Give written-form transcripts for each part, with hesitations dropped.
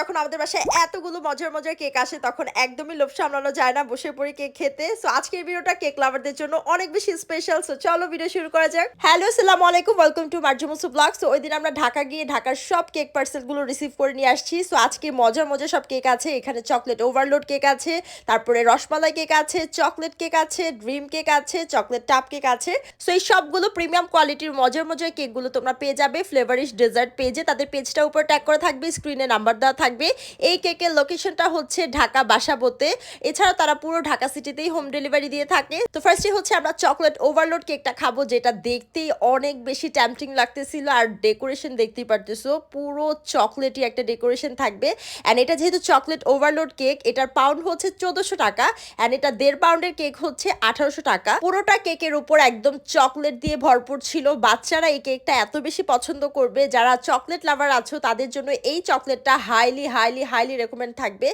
যখন আমাদের বাসায় এতগুলো মজার মজার কেক আসে তখন একদমই লোভ সামলানো যায় না, বসে পড়ি কেক খেতে। সো আজকের ভিডিওটা কেক লাভারদের জন্য অনেক বেশি স্পেশাল। সো চলো ভিডিও শুরু করা যাক। হ্যালো, আসসালামু আলাইকুম, ওয়েলকাম টু মার্জুমুসু ব্লগ। সো ওই দিন আমরা ঢাকা গিয়ে ঢাকার সব কেক পার্সেলগুলো রিসিভ করে নিয়ে আসছি। সো আজকে মজার মজার সব কেক আছে। এখানে চকলেট ওভারলোড কেক আছে, তারপরে রসমালাই কেক আছে, চকলেট কেক আছে, ড্রিম কেক আছে, চকলেট টাপ কেক আছে। সো এই সবগুলো প্রিমিয়াম কোয়ালিটির মজার মজার কেকগুলো তোমরা পেয়ে যাবে ফ্লেভারিশ ডেজার্ট পেজে। তাদের পেজটা উপর ট্যাগ করা থাকবে, স্ক্রিনে নাম্বার দেওয়া থাকবে। এই কেকের লোকেশনটা হচ্ছে ঢাকা বাসাবোতে। এছাড়াও তারা পুরো ঢাকা সিটিতেই হোম ডেলিভারি দিয়ে থাকে। তো ফার্স্টে হচ্ছে আমরা চকলেট ওভারলোড কেকটা খাবো, যেটা দেখতেই অনেক বেশি ট্যাম্পটিং লাগতেছিল। আর ডেকোরেশন দেখতেই পারতেছো, পুরো চকলেটই একটা ডেকোরেশন থাকবে। অ্যান্ড এটা যেহেতু চকলেট ওভারলোড কেক, এটার পাউন্ড হচ্ছে 1400 টাকা। অ্যান্ড এটা 1.5 পাউন্ডের কেক হচ্ছে 1800 টাকা। পুরোটা কেকের উপর একদম চকলেট দিয়ে ভরপুর ছিল। বাচ্চারা এই কেকটা এত বেশি পছন্দ করবে। যারা চকলেট লাভার আছো তাদের জন্য এই চকলেটটা হাইলি হাইলি হাইলি রেকমেন্ড থাকবে।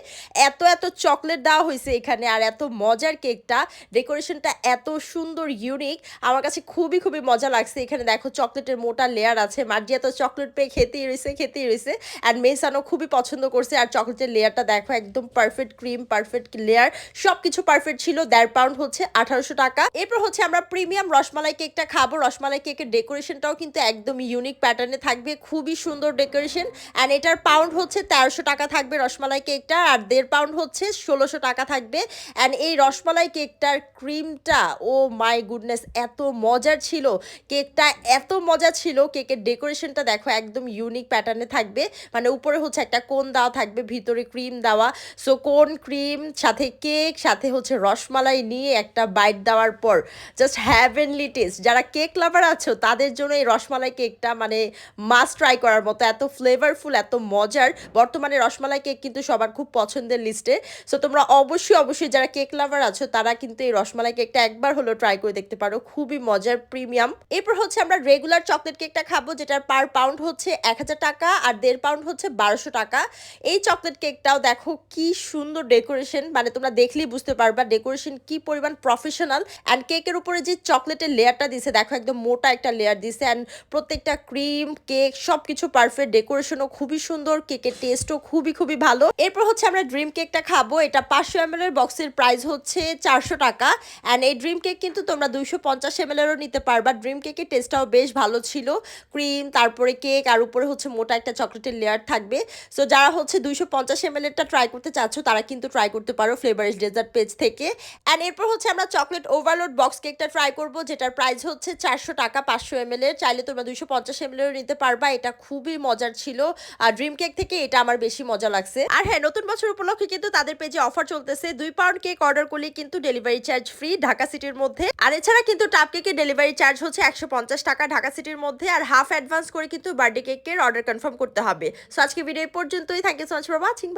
এত এত চকলেট দেওয়া হয়েছে এখানে, আর এত মজার কেকটা, ডেকোরেশনটা এত সুন্দর, ইউনিক। আমার কাছে খুবই খুবই মজা লাগছে। এখানে দেখো চকলেটের মোটা লেয়ার আছে। মার্জিয়া তো চকলেট পেয়ে খেতেই রয়েছে। অ্যান্ড মেসানও খুবই পছন্দ করছে। আর চকলেটের লেয়ারটা দেখো, একদম পারফেক্ট ক্রিম, পারফেক্ট লেয়ার, সবকিছু পারফেক্ট ছিল। 1.5 পাউন্ড হচ্ছে 1800 টাকা। এরপর হচ্ছে আমরা প্রিমিয়াম রসমালাই কেকটা খাবো। রসমালাই কেকের ডেকোরেশনটাও কিন্তু একদম ইউনিক প্যাটার্নে থাকবে, খুবই সুন্দর ডেকোরেশন। অ্যান্ড এটার পাউন্ড হচ্ছে 1300 টাকা থাকবে রসমালাই কেকটা, আর 1.5 পাউন্ড হচ্ছে 1600 টাকা থাকবে। অ্যান্ড এই রসমালাই কেকটার ক্রিমটা, ও মাই গুডনেস, এত মজার ছিল। কেকটা এত মজা ছিল। কেকের ডেকোরেশনটা দেখো, একদম ইউনিক প্যাটার্নে থাকবে। মানে উপরে হচ্ছে একটা কোন দেওয়া থাকবে, ভিতরে ক্রিম দেওয়া। সো কোন, ক্রিম, সাথে কেক, সাথে হচ্ছে রসমালাই নিয়ে একটা বাইট দেওয়ার পর জাস্ট হ্যাভেনলি টেস্ট। যারা কেক লাভার আছো তাদের জন্য এই রসমালাই কেকটা মানে মাস্ট ট্রাই করার মতো। এত ফ্লেভারফুল, এত মজার। বর্তমানে রসমালাই কেক কিন্তু সবার খুব পছন্দের লিস্টে। সো তোমরা অবশ্যই যারা কেক লাভার আছো তারা কিন্তু এই রসমালাই কেকটা একবার হলো ট্রাই করে দেখতে পারো, খুবই মজার, প্রিমিয়াম। এরপর হচ্ছে আমরা রেগুলার চকলেট কেকটা খাবো, যেটার পার পাউন্ড হচ্ছে 1000 টাকা, আর 1.5 পাউন্ড হচ্ছে 1200 টাকা। এই চকলেট কেকটাও দেখো কি সুন্দর ডেকোরেশন, মানে তোমরা দেখলেই বুঝতে পারবা ডেকোরেশন কি পরিমাণ প্রফেশনাল। অ্যান্ড কেকের উপরে যে চকলেটের লেয়ারটা দিছে দেখো, একদম মোটা একটা লেয়ার দিছে। অ্যান্ড প্রত্যেকটা ক্রিম, কেক, সবকিছু পারফেক্ট, ডেকোরেশনও খুবই সুন্দর, কেকের টেস্টও খুবই খুবই ভালো। এরপর হচ্ছে আমরা ড্রিম কেকটা খাবো। এটা 500 ml এর বক্সের প্রাইস হচ্ছে 400 টাকা। অ্যান্ড এই ড্রিম কেক কিন্তু তোমরা 250 ml এরও নিতে পারবা। ড্রিম কেকের টেস্টটাও বেশ ভালো ছিল, ক্রিম, তারপরে কেক, আর উপরে হচ্ছে মোটা একটা চকলেটের লেয়ার থাকবে। সো যারা হচ্ছে 250 ml এরটা ট্রাই করতে চাচ্ছ তারা কিন্তু ট্রাই করতে পারো ফ্লেভারিশ ডেজার্ট পেজ থেকে। অ্যান্ড এরপর হচ্ছে আমরা চকলেট ওভারলোড বক্স কেকটা ট্রাই করব, যেটার প্রাইস হচ্ছে 400 টাকা 500 ml এর। চাইলে তোমরা 250 ml এরও নিতে পারবা। এটা খুবই মজার ছিল। আর ড্রিম কেক থেকে এটা আমার বেশি মজা লাগছে। আর হ্যাঁ, নতুন বছর উপলক্ষে কিন্তু তাদের পেজে অফার চলতেছে। 2 পাউন্ড কেক অর্ডার করলে কিন্তু ডেলিভারি চার্জ ফ্রি ঢাকা সিটির মধ্যে। আর এছাড়া কিন্তু টাপ কেকের ডেলিভারি চার্জ হচ্ছে 150 টাকা ঢাকা সিটির মধ্যে। আর হাফ অ্যাডভান্স করে কিন্তু বার্থডে কেকের অর্ডার কনফার্ম করতে হবে। সো আজকে ভিডিও পর্যন্তই। Thank you so much for watching.